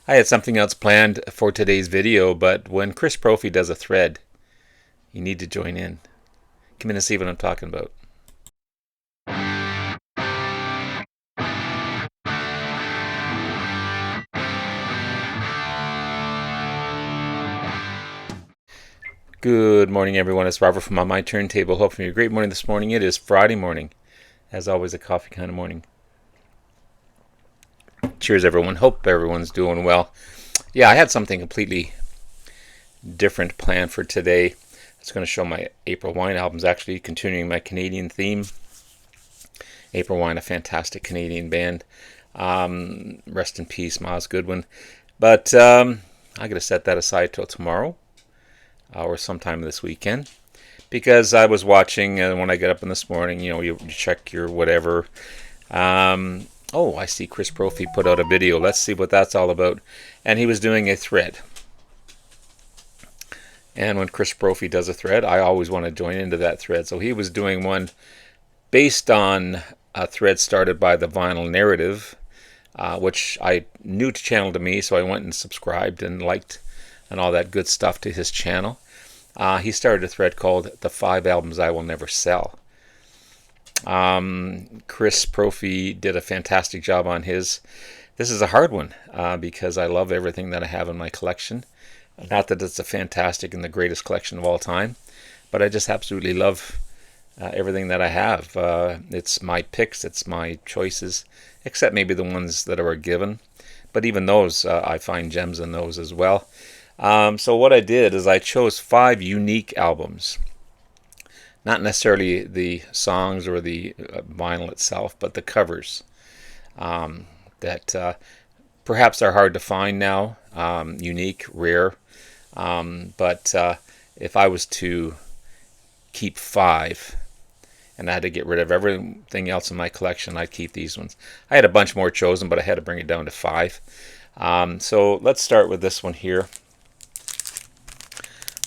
I had something else planned for today's video, but when Chris Brophy does a thread, you need to join in. Come in and see what I'm talking about. Good morning, everyone. It's Robert from On My Turntable. Hopefully, a great morning this morning. It is Friday morning, as always, a coffee kind of morning. Cheers, everyone. Hope everyone's doing well. Yeah, I had something completely different planned for today. It's going to show my April Wine albums, actually continuing my Canadian theme. April Wine, a fantastic Canadian band. Rest in peace, Miles Goodwin. But I got to set that aside till tomorrow or sometime this weekend, because I was watching, and when I get up in this morning, you check your whatever. Oh, I see Chris Brophy put out a video. Let's see what that's all about. And he was doing a thread. And when Chris Brophy does a thread, I always want to join into that thread. So he was doing one based on a thread started by the Vinyl Narrative, which I new to channel to me, so I went and subscribed and liked and all that good stuff to his channel. He started a thread called The 5 Albums I Will Never Sell. Chris Brophy did a fantastic job on his. This is a hard one because I love everything that I have in my collection. Not that it's a fantastic and the greatest collection of all time, but I just absolutely love everything that I have. It's my picks, it's my choices, except maybe the ones that are given. But even those, I find gems in those as well. So what I did is I chose 5 unique albums. Not necessarily the songs or the vinyl itself, but the covers that perhaps are hard to find now, unique, rare. But if I was to keep 5 and I had to get rid of everything else in my collection, I'd keep these ones. I had a bunch more chosen, but I had to bring it down to 5. So let's start with this one here.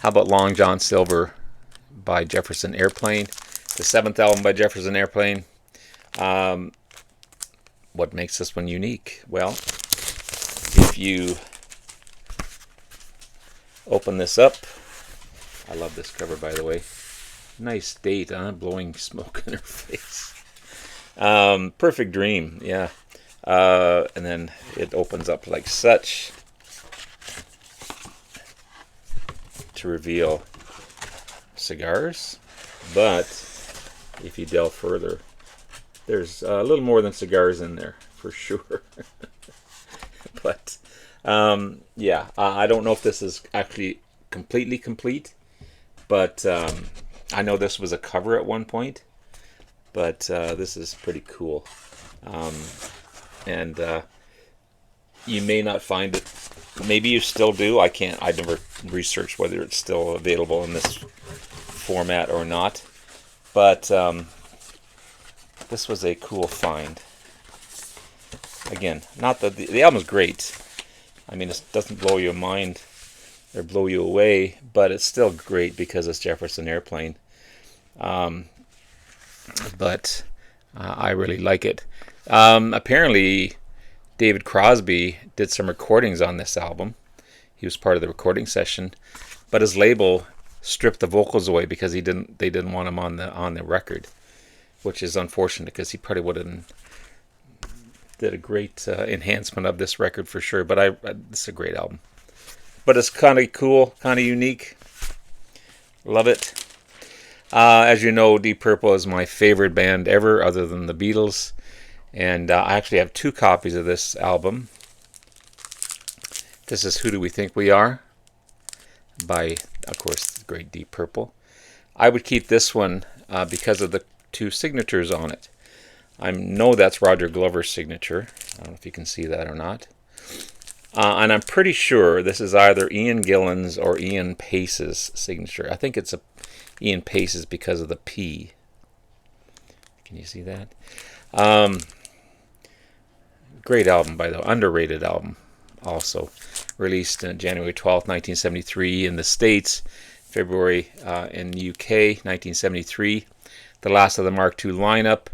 How about Long John Silver by Jefferson Airplane, the 7th album by Jefferson Airplane. What makes this one unique? Well, if you open this up, I love this cover, by the way. Nice date, huh? Blowing smoke in her face. Perfect Dream, yeah. And then it opens up like such to reveal cigars, but if you delve further, there's a little more than cigars in there for sure. But yeah, I don't know if this is actually completely complete, but I know this was a cover at one point, but this is pretty cool. And you may not find it. Maybe you still do. I never researched whether it's still available in this format or not. But this was a cool find. Again, not that the album is great. I mean, it doesn't blow your mind or blow you away, but it's still great because it's Jefferson Airplane. But I really like it. Apparently, David Crosby did some recordings on this album. He was part of the recording session, but his label stripped the vocals away because they didn't want him on the record, which is unfortunate because he probably would have did a great enhancement of this record for sure. But it's a great album. But it's kind of cool, kind of unique. Love it. As you know, Deep Purple is my favorite band ever, other than the Beatles. And I actually have 2 copies of this album. This is Who Do We Think We Are by, of course, the great Deep Purple. I would keep this one because of the 2 signatures on it. I know that's Roger Glover's signature. I don't know if you can see that or not. And I'm pretty sure this is either Ian Gillan's or Ian Pace's signature. I think it's Ian Pace's because of the P. Can you see that? Great album, by the way. Underrated album. Also released on January 12th, 1973 in the States, February in the UK, 1973. The last of the Mark II lineup.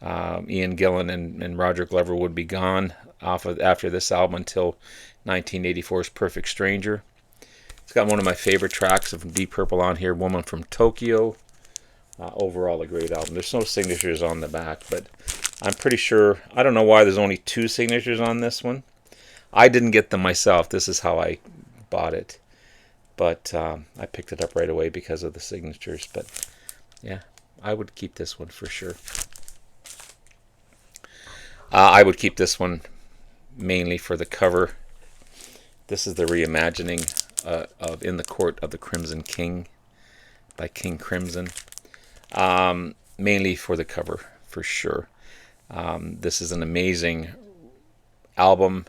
Ian Gillan and Roger Glover would be gone after this album until 1984's Perfect Stranger. It's got one of my favorite tracks of Deep Purple on here, Woman from Tokyo. Overall, a great album. There's no signatures on the back, but I'm pretty sure, I don't know why there's only 2 signatures on this one. I didn't get them myself. This is how I bought it. But I picked it up right away because of the signatures. But yeah, I would keep this one for sure. I would keep this one mainly for the cover. This is the reimagining of In the Court of the Crimson King by King Crimson. Mainly for the cover, for sure. This is an amazing album,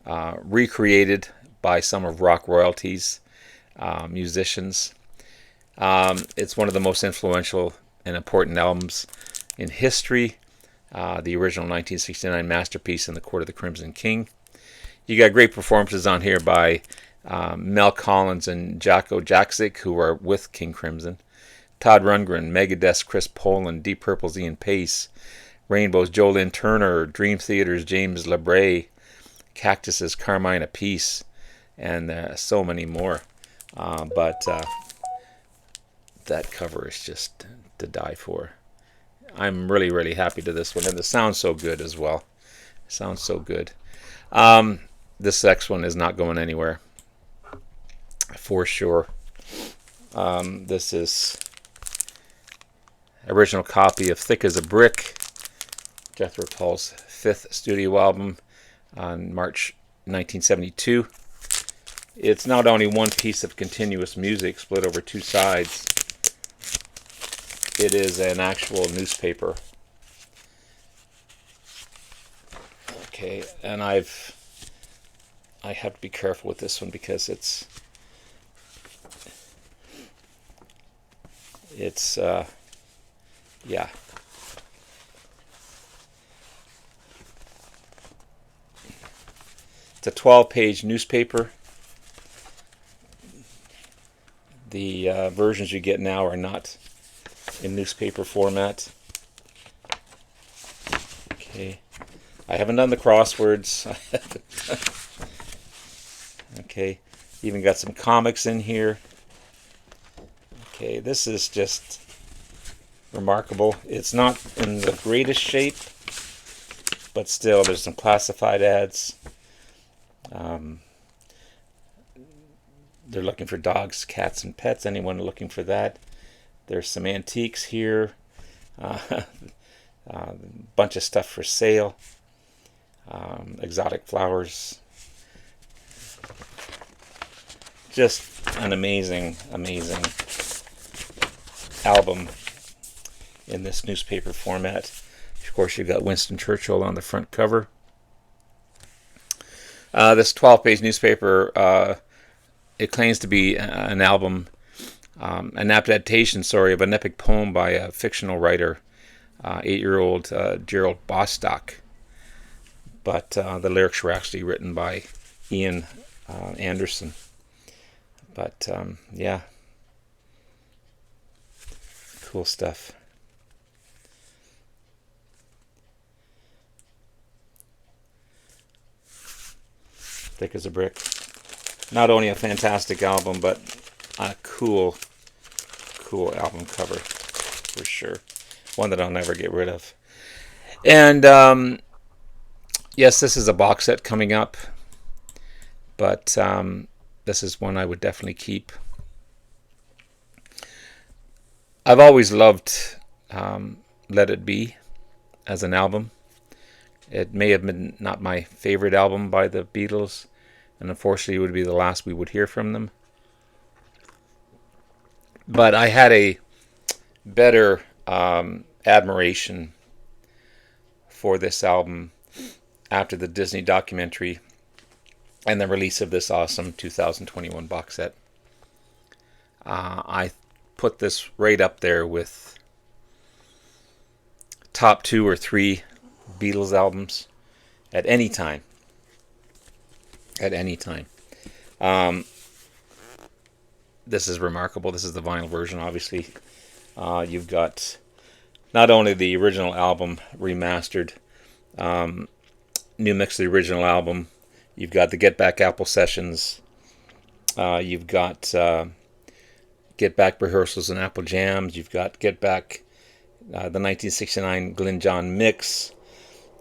recreated by some of rock royalties, musicians. It's one of the most influential and important albums in history. The original 1969 masterpiece, In the Court of the Crimson King. You got great performances on here by Mel Collins and Jacko Jaksic, who are with King Crimson. Todd Rundgren, Megadeth's Chris Poland, Deep Purple's Ian Pace, Rainbow's Jolyn Turner, Dream Theater's James LeBray, Cactus's Carmine Appice, and so many more. But that cover is just to die for. I'm really, really happy to this one, and it sounds so good as well. It sounds so good. This next one is not going anywhere, for sure. This is original copy of Thick as a Brick, Jethro Tull's 5th studio album on March 1972. It's not only one piece of continuous music split over 2 sides, it is an actual newspaper. Okay, and I have to be careful with this one because it's yeah. It's a 12-page newspaper. The versions you get now are not in newspaper format. Okay. I haven't done the crosswords. Okay. Even got some comics in here. Okay, this is just remarkable. It's not in the greatest shape, but still there's some classified ads. They're looking for dogs, cats, and pets. Anyone looking for that? There's some antiques here. Bunch of stuff for sale. Exotic flowers. Just an amazing, amazing album in this newspaper format. Of course, you've got Winston Churchill on the front cover. This 12-page newspaper, it claims to be an album, an adaptation, of an epic poem by a fictional writer, 8-year-old Gerald Bostock. But the lyrics were actually written by Ian Anderson. But yeah, cool stuff. Thick as a Brick. Not only a fantastic album, but a cool album cover, for sure. One that I'll never get rid of. And yes, this is a box set coming up, but this is one I would definitely keep. I've always loved Let It Be as an album. It may have been not my favorite album by the Beatles, and unfortunately it would be the last we would hear from them. But I had a better admiration for this album after the Disney documentary and the release of this awesome 2021 box set. I put this right up there with top 2 or 3 Beatles albums at any time. At any time. This is remarkable. This is the vinyl version, obviously. You've got not only the original album remastered, new mix of the original album, You've got the Get Back Apple Sessions. You've got Get Back Rehearsals and Apple Jams. You've got Get Back the 1969 Glyn John Mix.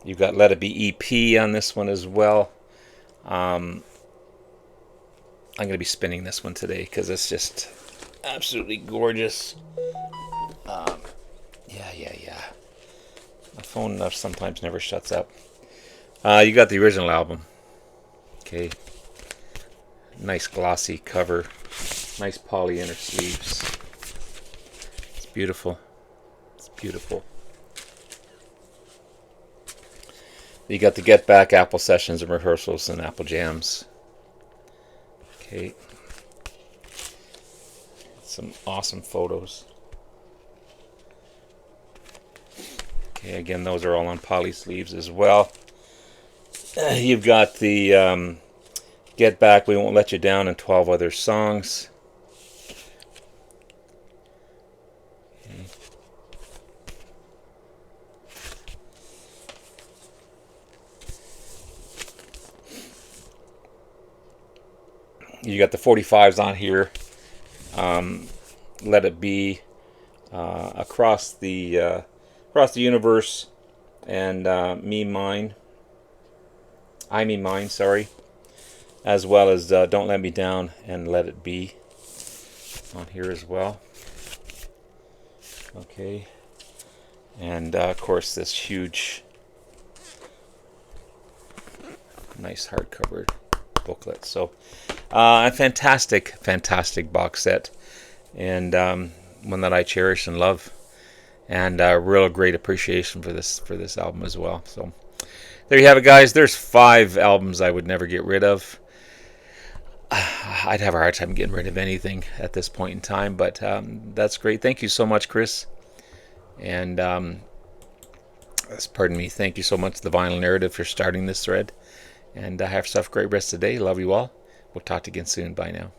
You've got Let It Be EP on this one as well. I'm going to be spinning this one today because it's just absolutely gorgeous. Yeah. My phone sometimes never shuts up. You got the original album. Okay. Nice glossy cover. Nice poly inner sleeves. It's beautiful. It's beautiful. You got the Get Back Apple Sessions and Rehearsals and Apple Jams. Okay. Some awesome photos. Okay, again, those are all on poly sleeves as well. You've got the Get Back, We Won't Let You Down, and 12 Other Songs. Okay. You got the 45s on here. Let It Be, Across the Universe, and Me Mine. I Me Mine, sorry. As well as Don't Let Me Down and Let It Be on here as well. Okay. And of course this huge, nice hardcover booklet. So a fantastic box set, and one that I cherish and love, and a real great appreciation for this album as well. So there you have it, guys. There's 5 albums I would never get rid of. I'd have a hard time getting rid of anything at this point in time, but that's great. Thank you so much, Chris. And pardon me, thank you so much, The Vinyl Narrative, for starting this thread. And have yourself a great rest of the day. Love you all. We'll talk to you again soon. Bye now.